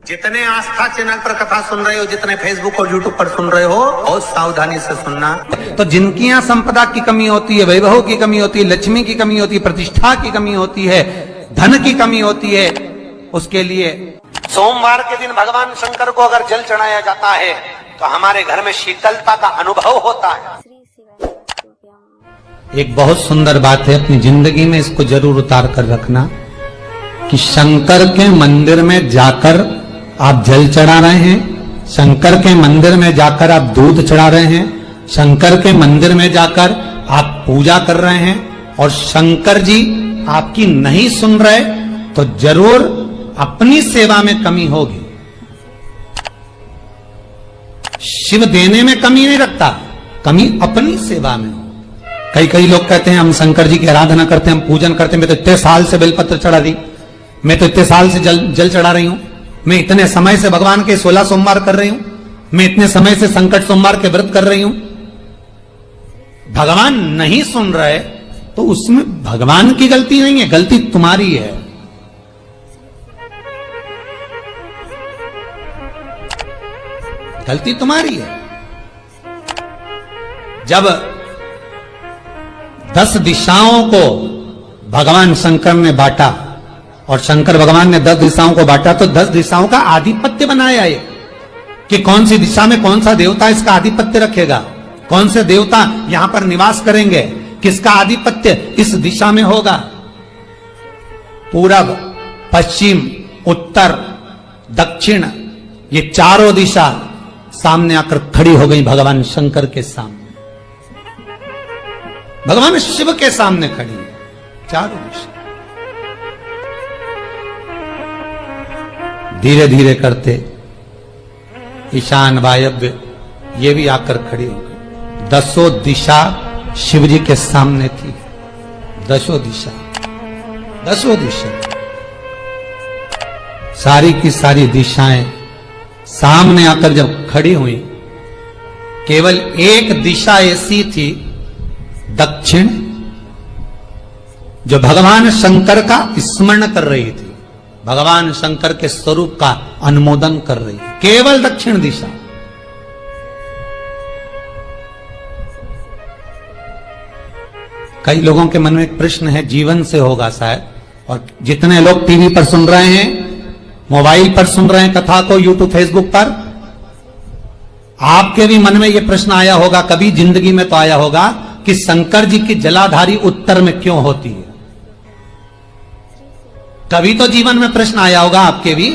जितने आस्था चैनल पर कथा सुन रहे हो, जितने फेसबुक और यूट्यूब पर सुन रहे हो, बहुत सावधानी से सुनना। तो जिनकी यहाँ संपदा की कमी होती है, वैभव की कमी होती है, लक्ष्मी की कमी होती है, प्रतिष्ठा की कमी होती है, धन की कमी होती है, उसके लिए सोमवार के दिन भगवान शंकर को अगर जल चढ़ाया जाता है तो हमारे घर में शीतलता का अनुभव होता है। एक बहुत सुंदर बात है, अपनी जिंदगी में इसको जरूर उतार कर रखना कि शंकर के मंदिर में जाकर आप जल चढ़ा रहे हैं, शंकर के मंदिर में जाकर आप दूध चढ़ा रहे हैं, शंकर के मंदिर में जाकर आप पूजा कर रहे हैं और शंकर जी आपकी नहीं सुन रहे तो जरूर अपनी सेवा में कमी होगी। शिव देने में कमी नहीं रखता, कमी अपनी सेवा में। कई लोग कहते हैं हम शंकर जी की आराधना करते हैं, हम पूजन करते हैं, मैं तो इतने साल से बेलपत्र चढ़ा दी, मैं तो इतने साल से जल चढ़ा रही हूं, मैं इतने समय से भगवान के 16 सोमवार कर रही हूं, मैं इतने समय से संकट सोमवार के व्रत कर रही हूं। भगवान नहीं सुन रहे तो उसमें भगवान की गलती नहीं है, गलती तुम्हारी है। गलती तुम्हारी है। जब 10 दिशाओं को भगवान शंकर ने बांटा और शंकर भगवान ने 10 दिशाओं को बांटा तो 10 दिशाओं का आधिपत्य बनाया ये कि कौन सी दिशा में कौन सा देवता इसका आधिपत्य रखेगा, कौन से देवता यहां पर निवास करेंगे, किसका आधिपत्य इस दिशा में होगा। पूरब, पश्चिम, उत्तर, दक्षिण, ये चारों दिशा सामने आकर खड़ी हो गई भगवान शंकर के सामने, भगवान शिव के सामने खड़ी है चारों दिशा। धीरे धीरे करते ईशान, वायव्य ये भी आकर खड़ी हो गई। 10 दिशा शिव जी के सामने थी, 10 दिशा, 10 दिशा, सारी की सारी दिशाएं सामने आकर जब खड़ी हुई, केवल एक दिशा ऐसी थी दक्षिण, जो भगवान शंकर का स्मरण कर रही थी, भगवान शंकर के स्वरूप का अनुमोदन कर रही थी, केवल दक्षिण दिशा। कई लोगों के मन में एक प्रश्न है, जीवन से होगा शायद, और जितने लोग टीवी पर सुन रहे हैं, मोबाइल पर सुन रहे हैं कथा को, यूट्यूब, फेसबुक पर, आपके भी मन में यह प्रश्न आया होगा, कभी जिंदगी में तो आया होगा कि शंकर जी की जलाधारी उत्तर में क्यों होती है। कभी तो जीवन में प्रश्न आया होगा आपके भी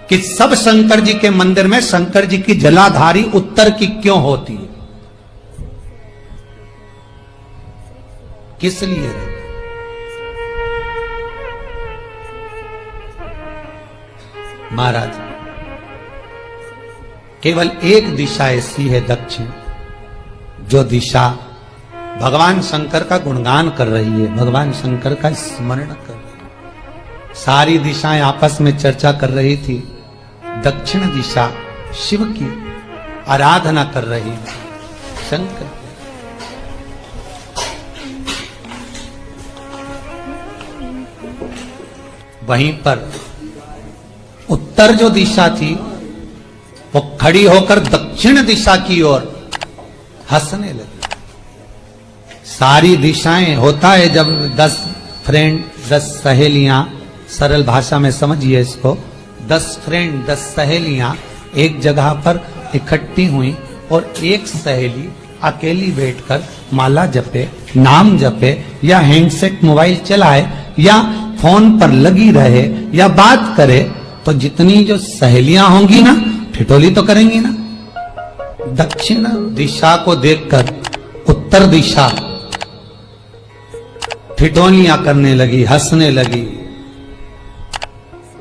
कि सब शंकर जी के मंदिर में शंकर जी की जलाधारी उत्तर की क्यों होती है, किस लिए। महाराज, केवल एक दिशा ऐसी है दक्षिण, जो दिशा भगवान शंकर का गुणगान कर रही है, भगवान शंकर का स्मरण कर रही है। सारी दिशाएं आपस में चर्चा कर रही थी, दक्षिण दिशा शिव की आराधना कर रही थी, शंकर। वहीं पर उत्तर जो दिशा थी वो खड़ी होकर दक्षिण दिशा की ओर हंसने लगी। सारी दिशाएं, होता है जब 10 फ्रेंड, 10 सहेलियां, सरल भाषा में समझिए इसको, 10 फ्रेंड, 10 सहेलियां एक जगह पर इकट्ठी हुई और एक सहेली अकेली बैठकर माला जपे, नाम जपे, या हैंडसेट मोबाइल चलाए, या फोन पर लगी रहे, या बात करे, तो जितनी जो सहेलियां होंगी ना, ठिठोली तो करेंगी ना। दक्षिण दिशा को देखकर उत्तर दिशा ठिठोलियां करने लगी, हंसने लगी।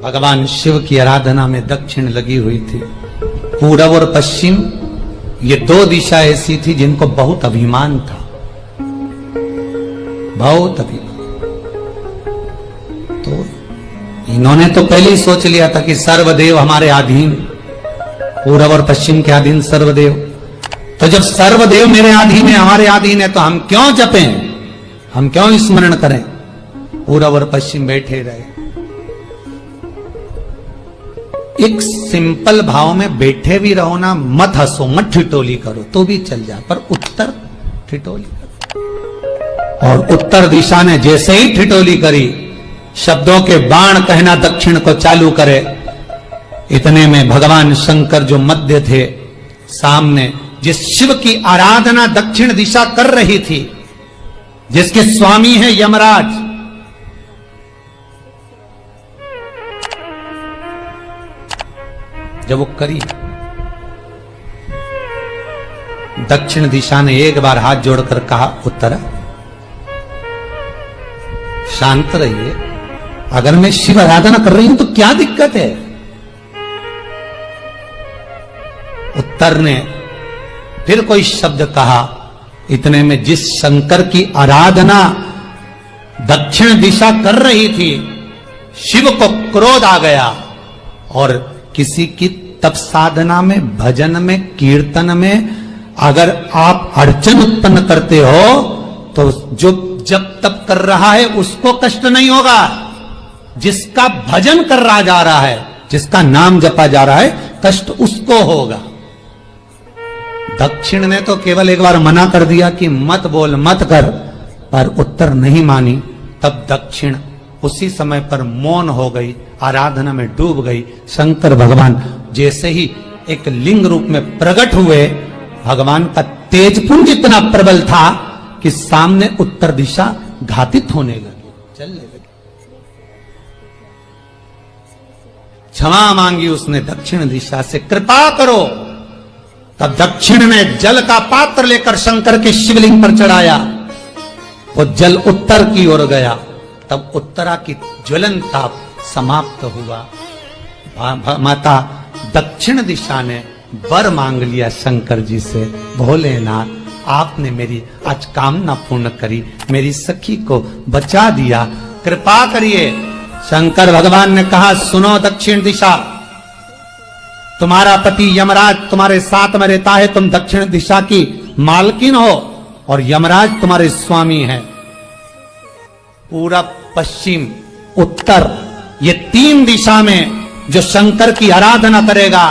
भगवान शिव की आराधना में दक्षिण लगी हुई थी। पूरब और पश्चिम ये 2 दिशा ऐसी थी जिनको बहुत अभिमान था, बहुत अभिमान। तो इन्होंने तो पहले ही सोच लिया था कि सर्वदेव हमारे अधीन, पूरब और पश्चिम के अधीन सर्वदेव। तो जब सर्वदेव मेरे अधीन है, हमारे अधीन है, तो हम क्यों जपें, हम क्यों स्मरण करें। पूरब और पश्चिम बैठे रहे। एक सिंपल भाव में बैठे भी रहो ना, मत हंसो, मत ठिठोली करो तो भी चल जाए, पर उत्तर ठिठोली करो। और उत्तर दिशा ने जैसे ही ठिठोली करी, शब्दों के बाण कहना दक्षिण को चालू करे, इतने में भगवान शंकर जो मध्य थे सामने, जिस शिव की आराधना दक्षिण दिशा कर रही थी, जिसके स्वामी है यमराज, जब वो करी, दक्षिण दिशा ने एक बार हाथ जोड़कर कहा, उत्तर शांत रहिए, अगर मैं शिव आराधना कर रही हूं तो क्या दिक्कत है। उत्तर ने फिर कोई शब्द कहा, इतने में जिस शंकर की आराधना दक्षिण दिशा कर रही थी, शिव को क्रोध आ गया और किसी की तप साधना में, भजन में, कीर्तन में अगर आप अड़चन उत्पन्न करते हो तो जो जब तप कर रहा है उसको कष्ट नहीं होगा, जिसका भजन कर रहा जा रहा है, जिसका नाम जपा जा रहा है, कष्ट उसको होगा। दक्षिण ने तो केवल एक बार मना कर दिया कि मत बोल, मत कर, पर उत्तर नहीं मानी। तब दक्षिण उसी समय पर मौन हो गई, आराधना में डूब गई। शंकर भगवान जैसे ही एक लिंग रूप में प्रकट हुए, भगवान का तेजपुंज इतना प्रबल था कि सामने उत्तर दिशा घातित होने लगी, चलने लगी। क्षमा मांगी उसने दक्षिण दिशा से, कृपा करो। तब दक्षिण ने जल का पात्र लेकर शंकर के शिवलिंग पर चढ़ाया, वो जल उत्तर की ओर गया। तब उत्तरा की ज्वलन ताप समाप्त हुआ। माता दक्षिण दिशा ने वर मांग लिया शंकर जी से, भोलेनाथ आपने मेरी आज कामना पूर्ण करी, मेरी सखी को बचा दिया, कृपा करिए। शंकर भगवान ने कहा, सुनो दक्षिण दिशा, तुम्हारा पति यमराज तुम्हारे साथ में रहता है, तुम दक्षिण दिशा की मालकिन हो और यमराज तुम्हारे स्वामी हैं। पूरब, पश्चिम, उत्तर, ये तीन दिशा में जो शंकर की आराधना करेगा,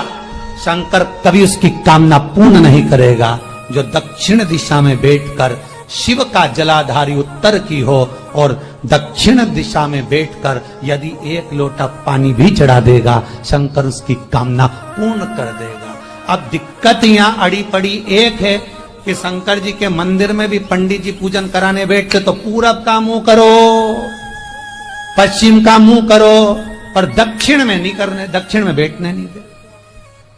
शंकर कभी उसकी कामना पूर्ण नहीं करेगा। जो दक्षिण दिशा में बैठकर शिव का जलाधारी उत्तर की हो और दक्षिण दिशा में बैठकर यदि एक लोटा पानी भी चढ़ा देगा, शंकर उसकी कामना पूर्ण कर देगा। अब दिक्कत यहां अड़ी पड़ी एक है कि शंकर जी के मंदिर में भी पंडित जी पूजन कराने बैठते तो पूरब का मुंह करो, पश्चिम का मुंह करो, पर दक्षिण में नहीं करने, दक्षिण में बैठने नहीं दे।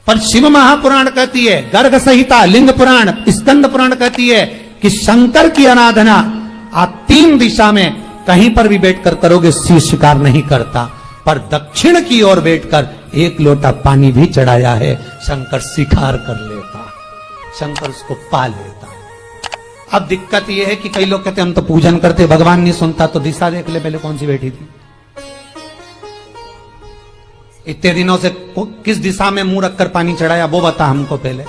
पर शिव महापुराण कहती है, गर्ग संहिता, लिंग पुराण, स्कंद पुराण कहती है कि शंकर की आराधना आप तीन दिशा में कहीं पर भी बैठकर करोगे, शिव स्वीकार नहीं करता। पर दक्षिण की ओर बैठकर एक लोटा पानी भी चढ़ाया है, शंकर स्वीकार कर लेता, शंकर उसको पा लेता। अब दिक्कत यह है कि कई लोग कहते हम तो पूजन करते, भगवान नहीं सुनता, तो दिशा देख ले पहले कौन सी बैठी थी, इतने दिनों से किस दिशा में मुंह रखकर पानी चढ़ाया, वो बता हमको पहले।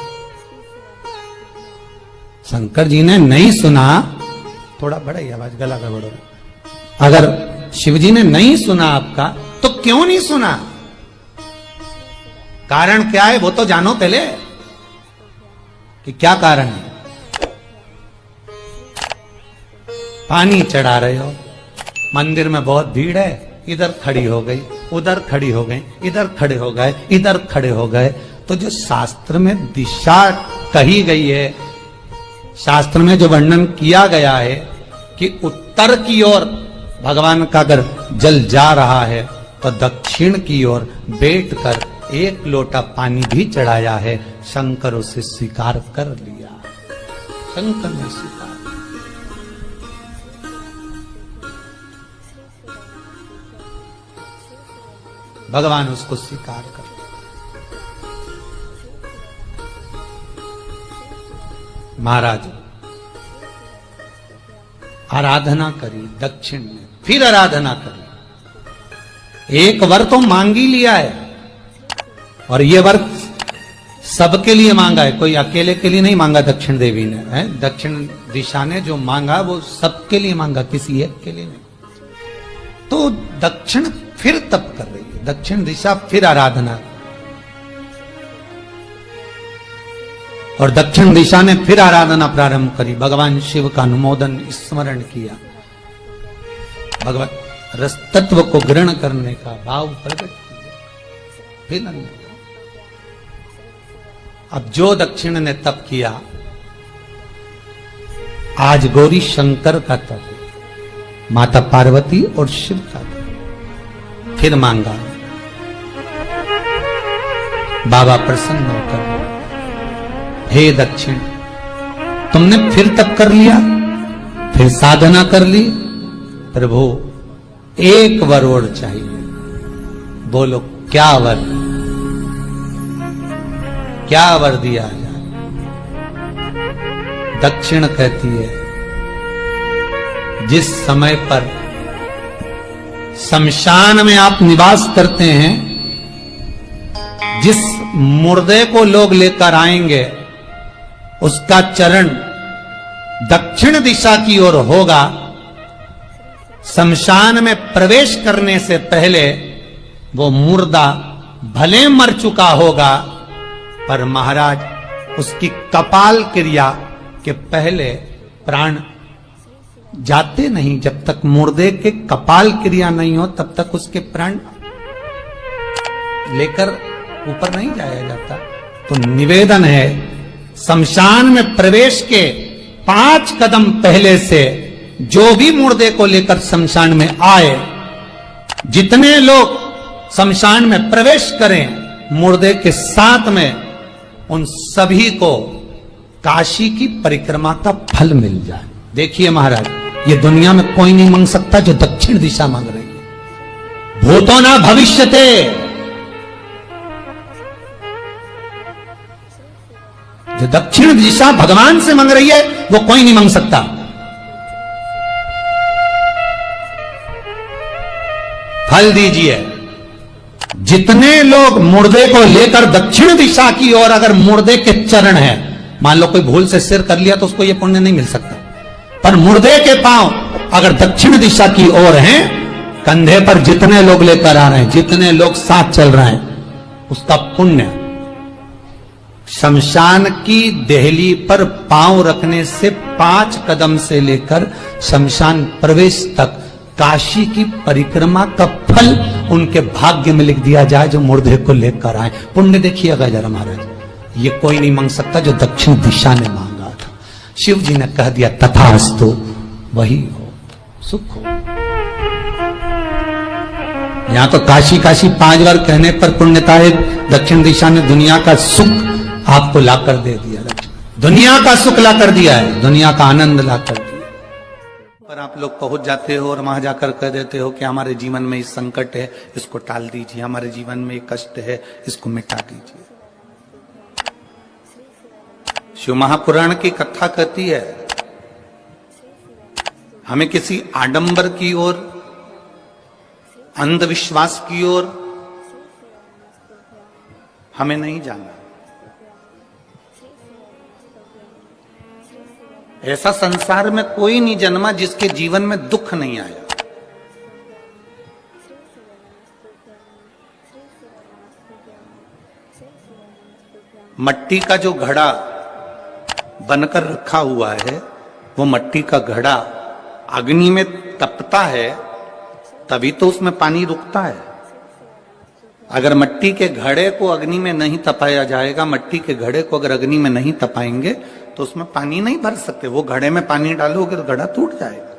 शंकर जी ने नहीं सुना, थोड़ा बढ़ाई आवाज, गला का बढ़ो। अगर शिव जी ने नहीं सुना आपका, तो क्यों नहीं सुना, कारण क्या है वो तो जानो पहले कि क्या कारण है। पानी चढ़ा रहे हो, मंदिर में बहुत भीड़ है, इधर खड़ी हो गई, उधर खड़ी हो गई, इधर खड़े हो गए, इधर खड़े हो गए, तो जो शास्त्र में दिशा कही गई है, शास्त्र में जो वर्णन किया गया है कि उत्तर की ओर भगवान का अगर जल जा रहा है तो दक्षिण की ओर बैठकर एक लोटा पानी भी चढ़ाया है, शंकर उसे स्वीकार कर लिया, शंकर ने स्वीकार। भगवान उसको स्वीकार कर। महाराज आराधना करी दक्षिण में, फिर आराधना करी, एक वर तो मांग ही लिया है और ये वर सबके लिए मांगा है, कोई अकेले के लिए नहीं मांगा दक्षिण देवी ने, है दक्षिण दिशा ने जो मांगा वो सबके लिए मांगा, किसी एक के लिए नहीं। तो दक्षिण फिर तप कर रही है, दक्षिण दिशा फिर आराधना और दक्षिण दिशा ने फिर आराधना प्रारंभ करी, भगवान शिव का अनुमोदन स्मरण किया, भगवान रस तत्व को ग्रहण करने का भाव प्रकट किया। फिर अब जो दक्षिण ने तप किया, आज गौरी शंकर का तप है, माता पार्वती और शिव का तप। फिर मांगा, बाबा प्रसन्न होकर, हे दक्षिण, तुमने फिर तप कर लिया, फिर साधना कर ली, प्रभु एक वर और चाहिए। बोलो क्या वर, क्या वर दिया जाए? दक्षिण कहती है, जिस समय पर शमशान में आप निवास करते हैं, जिस मुर्दे को लोग लेकर आएंगे, उसका चरण दक्षिण दिशा की ओर होगा। शमशान में प्रवेश करने से पहले वो मुर्दा भले मर चुका होगा, पर महाराज उसकी कपाल क्रिया के पहले प्राण जाते नहीं। जब तक मुर्दे के कपाल क्रिया नहीं हो, तब तक उसके प्राण लेकर ऊपर नहीं जाया जाता। तो निवेदन है, शमशान में प्रवेश के 5 कदम पहले से जो भी मुर्दे को लेकर शमशान में आए, जितने लोग शमशान में प्रवेश करें मुर्दे के साथ में, उन सभी को काशी की परिक्रमा का फल मिल जाए। देखिए महाराज, ये दुनिया में कोई नहीं मांग सकता जो दक्षिण दिशा मांग रही है। भूतो ना भविष्यते, जो दक्षिण दिशा भगवान से मांग रही है वो कोई नहीं मांग सकता। फल दीजिए। जितने लोग मुर्दे को लेकर दक्षिण दिशा की ओर, अगर मुर्दे के चरण है, मान लो कोई भूल से सिर कर लिया तो उसको ये पुण्य नहीं मिल सकता, पर मुर्दे के पांव अगर दक्षिण दिशा की ओर हैं, कंधे पर जितने लोग लेकर आ रहे हैं, जितने लोग साथ चल रहे हैं, उसका पुण्य शमशान की देहली पर पांव रखने से 5 कदम से लेकर शमशान प्रवेश तक काशी की परिक्रमा का फल उनके भाग्य में लिख दिया जाए, जो मुर्दे को लेकर आए। पुण्य देखिएगा जरा महाराज, ये कोई नहीं मांग सकता जो दक्षिण दिशा ने मांगा था। शिव जी ने कह दिया तथास्तु, वही हो, सुख हो। यहां तो काशी काशी 5 बार कहने पर पुण्यता है, दक्षिण दिशा ने दुनिया का सुख आपको लाकर दे दिया, दुनिया का सुख लाकर दिया है, दुनिया का आनंद लाकर दिया। पर आप लोग पहुंच जाते हो और वहां जाकर कह देते हो कि हमारे जीवन में इस संकट है, इसको टाल दीजिए, हमारे जीवन में एक कष्ट है, इसको मिटा दीजिए। शिव महापुराण की कथा कहती है, हमें किसी आडंबर की ओर, अंधविश्वास की ओर हमें नहीं जाना। ऐसा संसार में कोई नहीं जन्मा जिसके जीवन में दुख नहीं आया। मट्टी का जो घड़ा बनकर रखा हुआ है, वो मट्टी का घड़ा अग्नि में तपता है, तभी तो उसमें पानी रुकता है। अगर मट्टी के घड़े को अग्नि में नहीं तपाया जाएगा, मट्टी के घड़े को अगर अग्नि में नहीं तपाएंगे तो उसमें पानी नहीं भर सकते। वो घड़े में पानी डालोगे तो घड़ा टूट जाएगा।